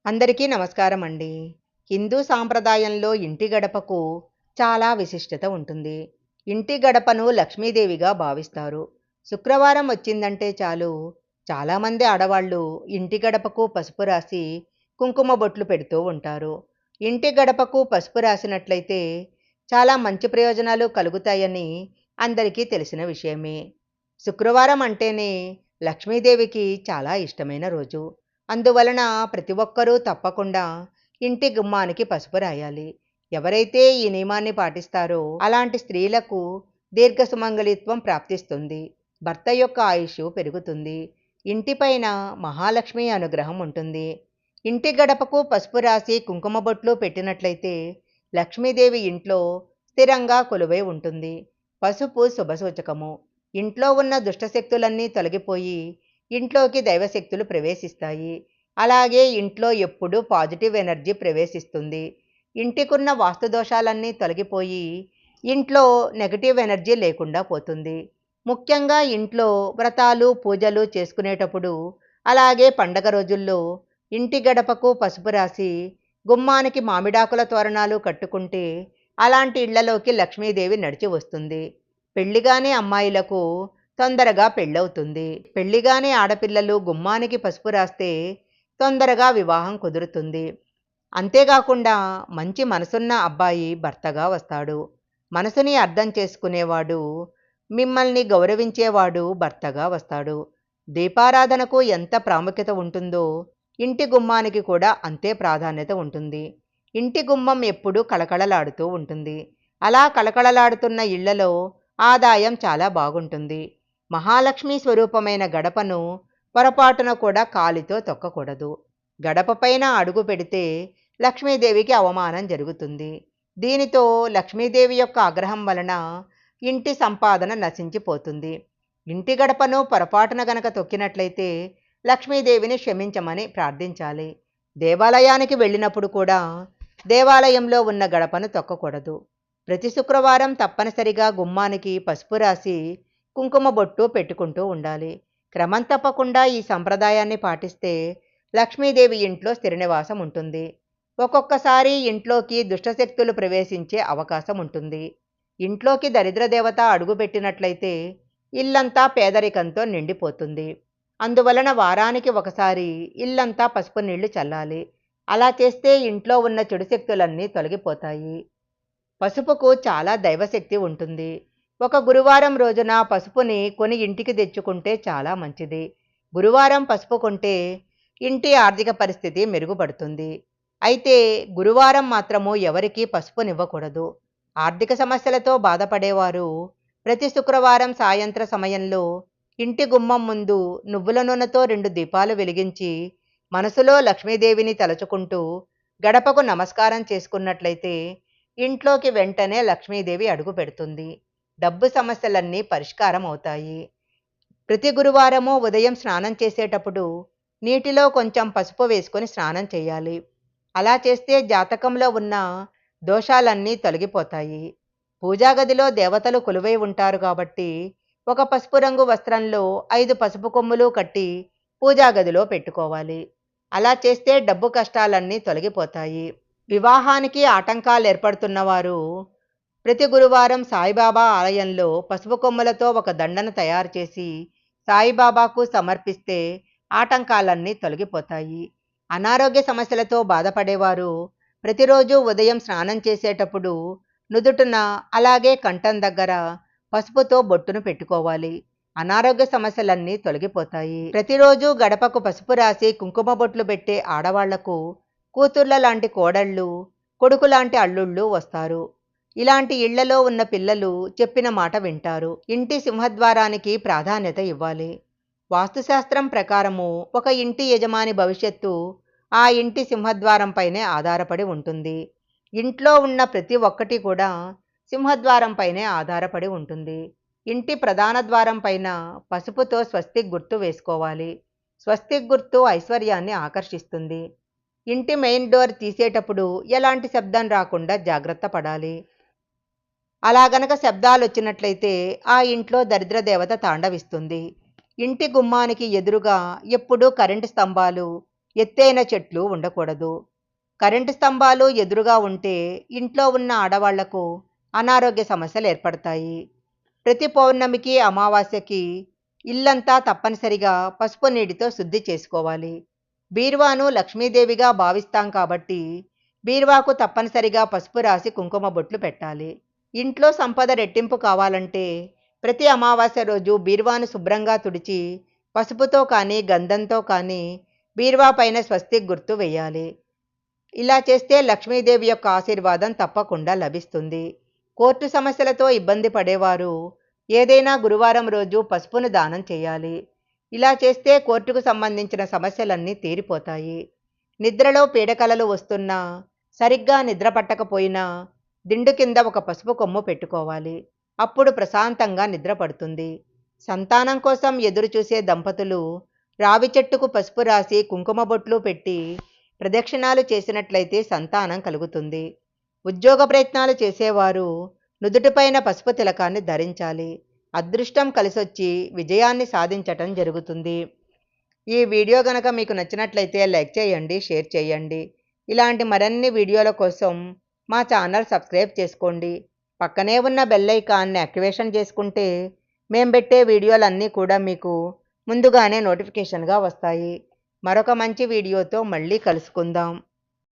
అందరికీ నమస్కారం అండి. హిందూ సాంప్రదాయంలో ఇంటి గడపకు చాలా విశిష్టత ఉంటుంది. ఇంటి గడపను లక్ష్మీదేవిగా భావిస్తారు. శుక్రవారం వచ్చిందంటే చాలు చాలామంది ఆడవాళ్ళు ఇంటి గడపకు పసుపు రాసి కుంకుమ బొట్లు పెడుతూ ఉంటారు. ఇంటి గడపకు పసుపు రాసినట్లయితే చాలా మంచి ప్రయోజనాలు కలుగుతాయని అందరికీ తెలిసిన విషయమే. శుక్రవారం అంటేనే లక్ష్మీదేవికి చాలా ఇష్టమైన రోజు. అందువలన ప్రతి ఒక్కరూ తప్పకుండా ఇంటి గుమ్మానికి పసుపు రాయాలి. ఎవరైతే ఈ నియమాన్ని పాటిస్తారో అలాంటి స్త్రీలకు దీర్ఘ సుమంగళిత్వం ప్రాప్తిస్తుంది. భర్త యొక్క ఆయుష్ పెరుగుతుంది. ఇంటిపైన మహాలక్ష్మి అనుగ్రహం ఉంటుంది. ఇంటి గడపకు పసుపు రాసి కుంకుమ బొట్లు పెట్టినట్లయితే లక్ష్మీదేవి ఇంట్లో స్థిరంగా కొలువై ఉంటుంది. పసుపు శుభసూచకము. ఇంట్లో ఉన్న దుష్టశక్తులన్నీ తొలగిపోయి ఇంట్లోకి దైవశక్తులు ప్రవేశిస్తాయి. అలాగే ఇంట్లో ఎప్పుడూ పాజిటివ్ ఎనర్జీ ప్రవేశిస్తుంది. ఇంటికున్న వాస్తు దోషాలన్నీ తొలగిపోయి ఇంట్లో నెగటివ్ ఎనర్జీ లేకుండా పోతుంది. ముఖ్యంగా ఇంట్లో వ్రతాలు పూజలు చేసుకునేటప్పుడు అలాగే పండగ రోజుల్లో ఇంటి గడపకు పసుపు రాసి గుమ్మానికి మామిడాకుల తోరణాలు కట్టుకుంటే అలాంటి ఇళ్లలోకి లక్ష్మీదేవి నడిచి వస్తుంది. పెళ్లిగానే అమ్మాయిలకు తొందరగా పెళ్ళవుతుంది. పెళ్లిగానే ఆడపిల్లలు గుమ్మానికి పసుపు రాస్తే తొందరగా వివాహం కుదురుతుంది. అంతేకాకుండా మంచి మనసున్న అబ్బాయి భర్తగా వస్తాడు. మనసుని అర్థం చేసుకునేవాడు, మిమ్మల్ని గౌరవించేవాడు భర్తగా వస్తాడు. దీపారాధనకు ఎంత ప్రాముఖ్యత ఉంటుందో ఇంటి గుమ్మానికి కూడా అంతే ప్రాధాన్యత ఉంటుంది. ఇంటి గుమ్మం ఎప్పుడూ కళకళలాడుతూ ఉంటుంది. అలా కళకళలాడుతున్న ఇళ్లలో ఆదాయం చాలా బాగుంటుంది. మహాలక్ష్మి స్వరూపమైన గడపను పొరపాటున కూడా కాలితో తొక్కకూడదు. గడపపైన అడుగు పెడితే లక్ష్మీదేవికి అవమానం జరుగుతుంది. దీనితో లక్ష్మీదేవి యొక్క ఆగ్రహం వలన ఇంటి సంపాదన నశించిపోతుంది. ఇంటి గడపను పొరపాటున గనక తొక్కినట్లయితే లక్ష్మీదేవిని క్షమించమని ప్రార్థించాలి. దేవాలయానికి వెళ్ళినప్పుడు కూడా దేవాలయంలో ఉన్న గడపను తొక్కకూడదు. ప్రతి శుక్రవారం తప్పనిసరిగా గుమ్మానికి పసుపు రాసి కుంకుమ బొట్టు పెట్టుకుంటూ ఉండాలి. క్రమం తప్పకుండా ఈ సంప్రదాయాన్ని పాటిస్తే లక్ష్మీదేవి ఇంట్లో స్థిర నివాసం ఉంటుంది. ఒక్కొక్కసారి ఇంట్లోకి దుష్టశక్తులు ప్రవేశించే అవకాశం ఉంటుంది. ఇంట్లోకి దరిద్ర దేవత అడుగుపెట్టినట్లయితే ఇల్లంతా పేదరికంతో నిండిపోతుంది. అందువలన వారానికి ఒకసారి ఇల్లంతా పసుపు నీళ్లు చల్లాలి. అలా చేస్తే ఇంట్లో ఉన్న చెడు శక్తులన్నీ తొలగిపోతాయి. పసుపుకు చాలా దైవశక్తి ఉంటుంది. ఒక గురువారం రోజున పసుపుని కొని ఇంటికి తెచ్చుకుంటే చాలా మంచిది. గురువారం పసుపు కొంటే ఇంటి ఆర్థిక పరిస్థితి మెరుగుపడుతుంది. అయితే గురువారం మాత్రము ఎవరికీ పసుపునివ్వకూడదు. ఆర్థిక సమస్యలతో బాధపడేవారు ప్రతి శుక్రవారం సాయంత్ర సమయంలో ఇంటి గుమ్మం ముందు నువ్వుల నూనెతో 2 దీపాలు వెలిగించి మనసులో లక్ష్మీదేవిని తలుచుకుంటూ గడపకు నమస్కారం చేసుకున్నట్లయితే ఇంట్లోకి వెంటనే లక్ష్మీదేవి అడుగు పెడుతుంది. డబ్బు సమస్యలన్నీ పరిష్కారం అవుతాయి. ప్రతి గురువారము ఉదయం స్నానం చేసేటప్పుడు నీటిలో కొంచెం పసుపు వేసుకొని స్నానం చేయాలి. అలా చేస్తే జాతకంలో ఉన్న దోషాలన్నీ తొలగిపోతాయి. పూజా గదిలో దేవతలు కొలువై ఉంటారు కాబట్టి ఒక పసుపు రంగు వస్త్రంలో 5 పసుపు కొమ్ములు కట్టి పూజా గదిలో పెట్టుకోవాలి. అలా చేస్తే డబ్బు కష్టాలన్నీ తొలగిపోతాయి. వివాహానికి ఆటంకాలు ఏర్పడుతున్నవారు ప్రతి గురువారం సాయిబాబా ఆలయంలో పసుపు కొమ్మలతో ఒక దండను తయారు చేసి సాయిబాబాకు సమర్పిస్తే ఆటంకాలన్నీ తొలగిపోతాయి. అనారోగ్య సమస్యలతో బాధపడేవారు ప్రతిరోజు ఉదయం స్నానం చేసేటప్పుడు నుదుటున అలాగే కంఠం దగ్గర పసుపుతో బొట్టును పెట్టుకోవాలి. అనారోగ్య సమస్యలన్నీ తొలగిపోతాయి. ప్రతిరోజు గడపకు పసుపు రాసి కుంకుమ బొట్లు పెట్టే ఆడవాళ్లకు కూతుర్ల లాంటి కోడళ్ళు, కొడుకు లాంటి అల్లుళ్ళు వస్తారు. ఇలాంటి ఇళ్లలో ఉన్న పిల్లలు చెప్పిన మాట వింటారు. ఇంటి సింహద్వారానికి ప్రాధాన్యత ఇవ్వాలి. వాస్తుశాస్త్రం ప్రకారము ఒక ఇంటి యజమాని భవిష్యత్తు ఆ ఇంటి సింహద్వారంపైనే ఆధారపడి ఉంటుంది. ఇంట్లో ఉన్న ప్రతి ఒక్కటి కూడా సింహద్వారంపైనే ఆధారపడి ఉంటుంది. ఇంటి ప్రధాన ద్వారం పైన పసుపుతో స్వస్తిక్ గుర్తు వేసుకోవాలి. స్వస్తిక్ గుర్తు ఐశ్వర్యాన్ని ఆకర్షిస్తుంది. ఇంటి మెయిన్ డోర్ తీసేటప్పుడు ఎలాంటి శబ్దం రాకుండా జాగ్రత్త పడాలి. అలా గనక శబ్దాలు వచ్చినట్లయితే ఆ ఇంట్లో దరిద్ర దేవత తాండవిస్తుంది. ఇంటి గుమ్మానికి ఎదురుగా ఎప్పుడూ కరెంటు స్తంభాలు, ఎత్తైన చెట్లు ఉండకూడదు. కరెంటు స్తంభాలు ఎదురుగా ఉంటే ఇంట్లో ఉన్న ఆడవాళ్లకు అనారోగ్య సమస్యలు ఏర్పడతాయి. ప్రతి పౌర్ణమికి, అమావాస్యకి ఇల్లంతా తప్పనిసరిగా పసుపు నీటితో శుద్ధి చేసుకోవాలి. బీరువాను లక్ష్మీదేవిగా భావిస్తాం కాబట్టి బీరువాకు తప్పనిసరిగా పసుపు రాసి కుంకుమ బొట్లు పెట్టాలి. ఇంట్లో సంపద రెట్టింపు కావాలంటే ప్రతి అమావాస్య రోజు బీరువాను శుభ్రంగా తుడిచి పసుపుతో కానీ గంధంతో కానీ బీరువా పైన స్వస్తిక్ గుర్తు వేయాలి. ఇలా చేస్తే లక్ష్మీదేవి యొక్క ఆశీర్వాదం తప్పకుండా లభిస్తుంది. కోర్టు సమస్యలతో ఇబ్బంది పడేవారు ఏదైనా గురువారం రోజు పసుపును దానం చేయాలి. ఇలా చేస్తే కోర్టుకు సంబంధించిన సమస్యలన్నీ తీరిపోతాయి. నిద్రలో పీడకలలు వస్తున్నా, సరిగ్గా నిద్ర పట్టకపోయినా దిండు కింద ఒక పసుపు కొమ్ము పెట్టుకోవాలి. అప్పుడు ప్రశాంతంగా నిద్ర పడుతుంది. సంతానం కోసం ఎదురు చూసే దంపతులు రావి చెట్టుకు పసుపు రాసి కుంకుమ బొట్లు పెట్టి ప్రదక్షిణాలు చేసినట్లయితే సంతానం కలుగుతుంది. ఉద్యోగ ప్రయత్నాలు చేసేవారు నుదుటిపైన పసుపు తిలకాన్ని ధరించాలి. అదృష్టం కలిసొచ్చి విజయాన్ని సాధించటం జరుగుతుంది. ఈ వీడియో గనక మీకు నచ్చినట్లయితే లైక్ చేయండి, షేర్ చేయండి. ఇలాంటి మరిన్ని వీడియోల కోసం మా ఛానల్ సబ్స్క్రైబ్ చేసుకోండి. పక్కనే ఉన్న బెల్ ఐకాన్ని యాక్టివేషన్ చేసుకుంటే మేము పెట్టే వీడియోలన్నీ కూడా మీకు ముందుగానే నోటిఫికేషన్గా వస్తాయి. మరొక మంచి వీడియోతో మళ్ళీ కలుసుకుందాం.